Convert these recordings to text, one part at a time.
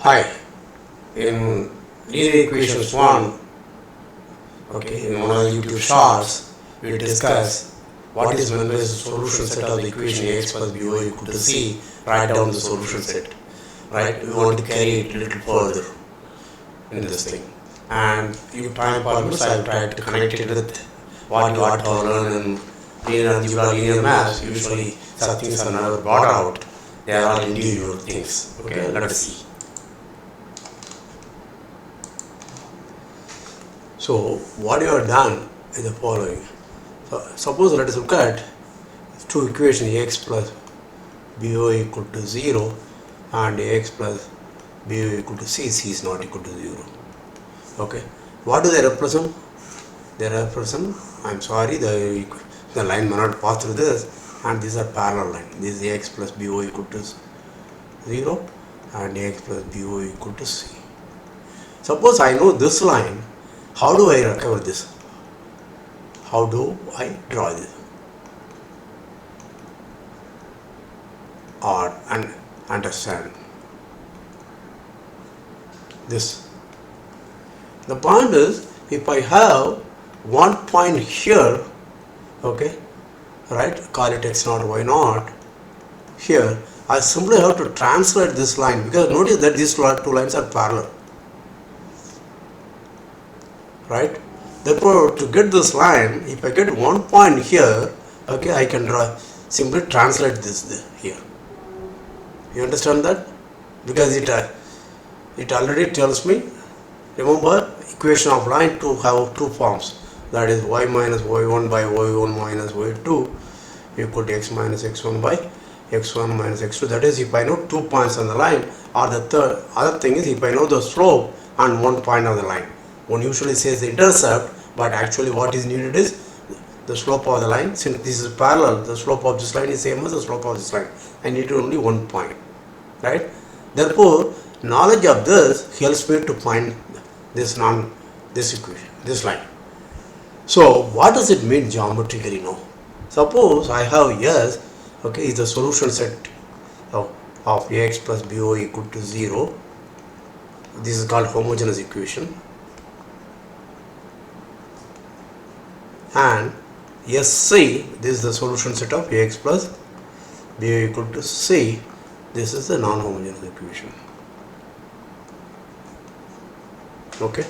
Hi, in linear equations 1, in one of the YouTube shorts, we discuss what is meant by the solution set of the equation ax plus by equal to c. Write down the solution set. Right? We want to carry it a little further in this thing. And if time permits, I will try to connect it with what you ought to learn in linear algebra, linear maths. Usually, such things are never brought out. They are all individual things. Okay, let us see. So, what you have done is the following. So, suppose let us look at two equations ax plus by equal to 0 and ax plus by equal to c is not equal to 0. Okay. What do they represent? They represent, I am sorry, the line may not pass through this, and these are parallel line. This is ax plus by equal to 0 and ax plus by equal to c. Suppose I know this line. How do I recover this? How do I draw this? Or understand this. The point is, if I have one point here, okay, right, call it x0, y0, here, I simply have to translate this line, because notice that these two lines are parallel. Right? Therefore, to get this line, if I get one point here, okay, I can simply translate this here. You understand that? Because it already tells me, remember, equation of line to have two forms, that is y minus y1 by y1 minus y2 equal to x minus x1 by x1 minus x2. That is, if I know 2 points on the line, or the other thing is, if I know the slope on one point of the line. One usually says the intercept, but actually what is needed is the slope of the line. Since this is parallel, the slope of this line is same as the slope of this line. I need only one point, right? Therefore, knowledge of this helps me to find this equation, this line. So, what does it mean geometrically now? Suppose I have S, okay, is the solution set of ax plus by equal to 0. This is called homogeneous equation. And SC, this is the solution set of ax plus by equal to c. This is the non-homogeneous equation. Okay.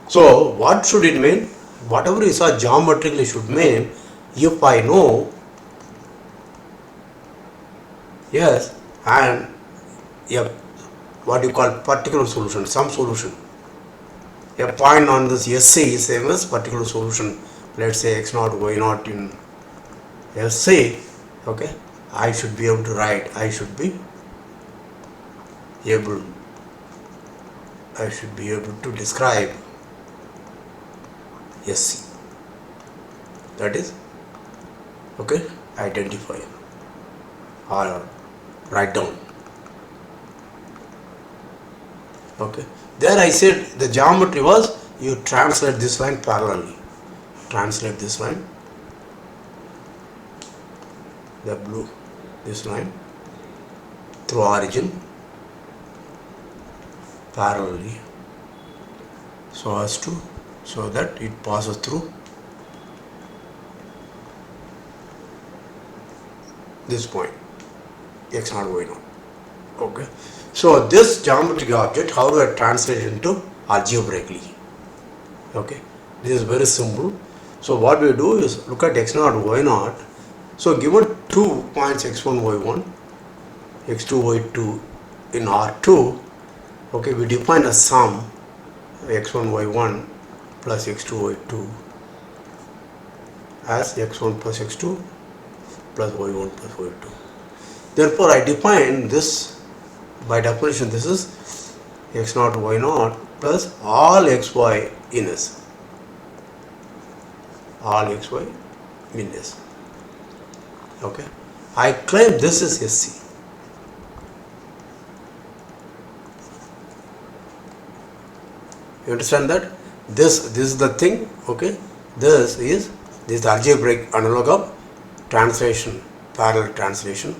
So, what should it mean? Whatever you saw geometrically should mean, if I know yes and what you call particular solution, some solution. A point on this SC is same as particular solution. Let's say x0, y0 in SC, okay, I should be able to write, I should be able to describe SC. That is, okay, identify or write down. Okay, there I said the geometry was you translate this line parallelly. Translate this line, the blue, this line through origin parallelly, so that it passes through this point x0, y0. Okay, so this geometric object, how do I translate it into algebraically? Okay, this is very simple. So what we do is look at x0, y0. So given 2 points x1, y1, x2, y2 in R2, okay, we define a sum x1, y1 plus x2, y2 as x1 plus x2 plus y1 plus y2. Therefore, I define this, by definition, this is x0, y0 plus all xy in S. All xy in S. Okay, I claim this is SC. You understand that? This is the thing. Okay, this is the algebraic analog of translation, parallel translation.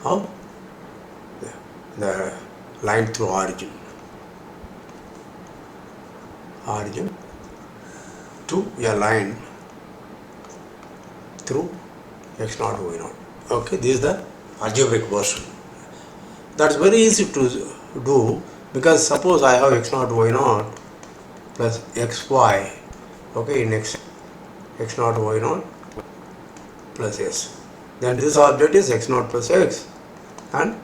of the line through origin to a line through x naught y naught. Okay, this is the algebraic version. That's very easy to do, because suppose I have x naught y naught plus xy, okay, in x naught y naught plus s, then this object is x naught plus x and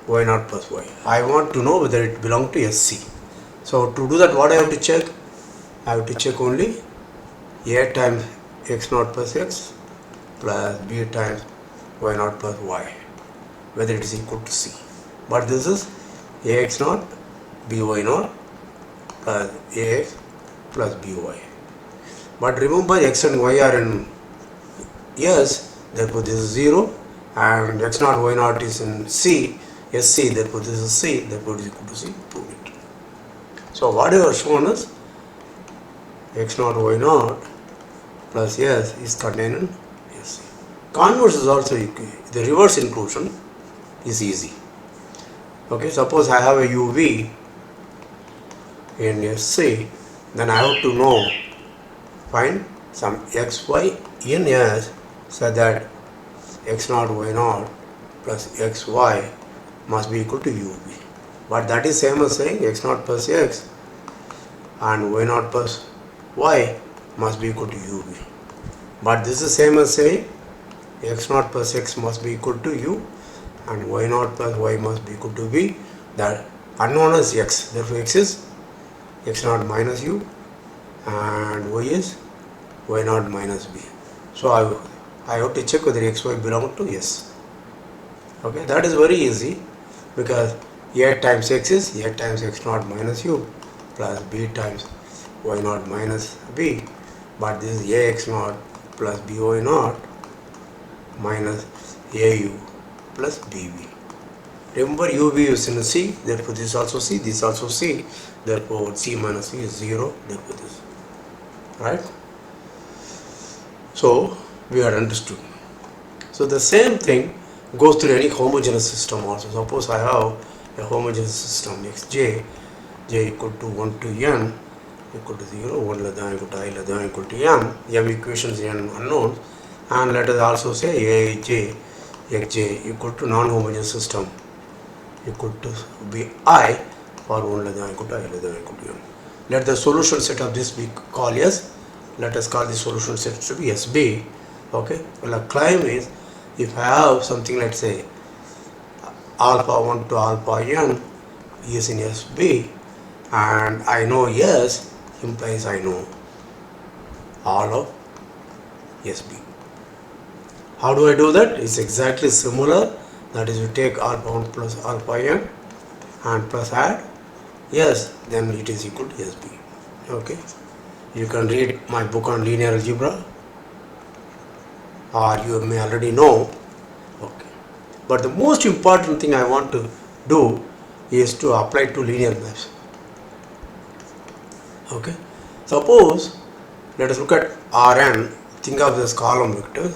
y naught plus y. I want to know whether it belongs to SC. So to do that, what I have to check? I have to check only a times x naught plus x plus b times y naught plus y, whether it is equal to C. But this is ax naught by naught plus ax plus by. But remember, x and y are in S, therefore this is 0, and x naught y naught is in C, SC, therefore this is C, therefore it is equal to C. Prove it. So whatever shown is x naught y naught plus S is contained in SC. Converse is also equal. The reverse inclusion is easy. Okay, suppose I have a UV in SC, then I have to know, find some xy in S so that x naught y naught plus xy must be equal to UV. But that is same as saying x naught plus x and y naught plus y must be equal to UV. But this is same as saying x naught plus x must be equal to u and y naught plus y must be equal to v. That unknown is x, therefore x is x naught minus u and y is y naught minus v. So I have to check whether xy belong to S. Okay, that is very easy, because a times x is a times x naught minus u plus b times y naught minus v, but this is ax naught plus by naught minus au plus bv. Remember, uv is in C, therefore this also C, this also C, therefore C minus C is 0, therefore this, right? So we are understood. So the same thing goes through any homogeneous system also. Suppose I have a homogeneous system xj, j equal to 1 to n equal to 0, 1 less than equal to I less than equal to m equations n unknowns, and let us also say aij xj equal to non-homogeneous system equal to be I for 1 less than equal to I less than equal to m. Let the solution set of this be called as, let us call the solution set to be SB. Okay, well, a claim is, if I have something, let's say alpha 1 to alpha n is in SB, and I know S implies I know all of SB. How do I do that? It's exactly similar. That is, you take alpha 1 plus alpha n and plus add S, then it is equal to SB. Okay, you can read my book on linear algebra, or you may already know. Okay, but the most important thing I want to do is to apply to linear maps. Okay, suppose let us look at Rn. Think of this column vector.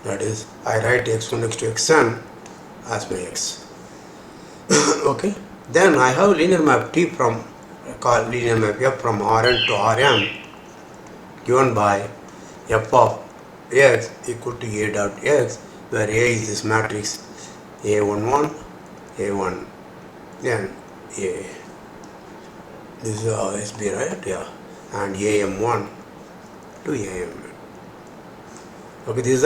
That is, I write x1 next to xn as my x. Okay, then I have linear map T from, called linear map F from Rn to Rm, given by f of x equal to a dot x, where a is this matrix a11, a1, then a, this is SB, right? Yeah, and am1 to am. Okay, this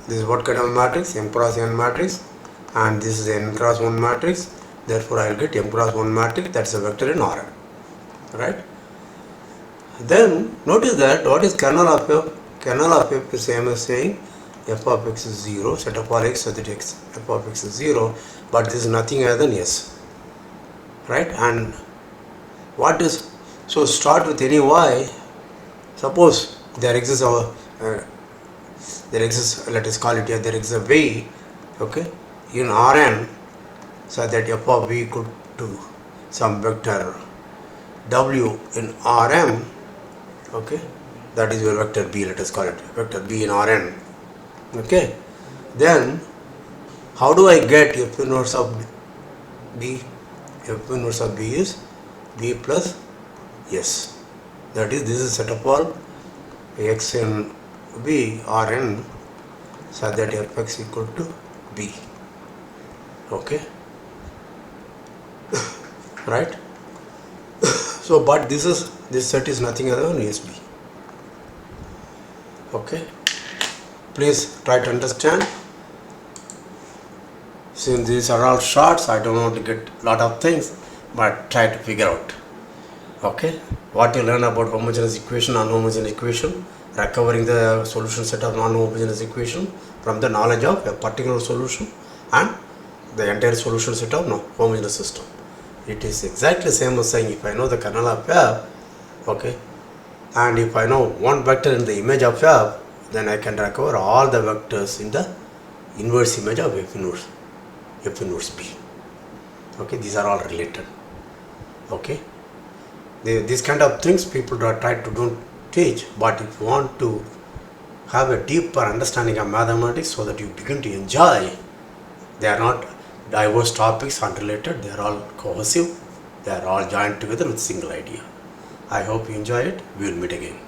is what kind of matrix? M cross n matrix, and this is n cross 1 matrix. Therefore, I will get m cross 1 matrix. That's a vector in Rn, right? Then notice that what is kernel of f? Kernel of f is same as saying f of x is 0, set of all x so that f of x is 0, but this is nothing other than S, right? And what is, so start with any y. Suppose there exists let us call it here, there exists a v, okay, in Rn, so that f of v equal to some vector w in Rm, okay, that is your vector b, let us call it vector b in Rn, Okay. Then how do I get F inverse of B? F inverse of B is B plus S. That is, this is set of all x in B or n such that Fx equal to B. Okay. Right. So, but this set is nothing other than SB. Okay. Please try to understand. Since these are all shorts, I don't want to get lot of things, but try to figure out. Okay. What you learn about homogeneous equation, non-homogeneous equation, recovering the solution set of non-homogeneous equation from the knowledge of a particular solution and the entire solution set of homogeneous system. It is exactly same as saying if I know the kernel of f, okay, and if I know one vector in the image of f, then I can recover all the vectors in the inverse image of F inverse B. Okay, these are all related. Okay, these kind of things people try to don't teach, but if you want to have a deeper understanding of mathematics so that you begin to enjoy, they are not diverse topics, unrelated, they are all cohesive, they are all joined together with single idea. I hope you enjoy it. We will meet again.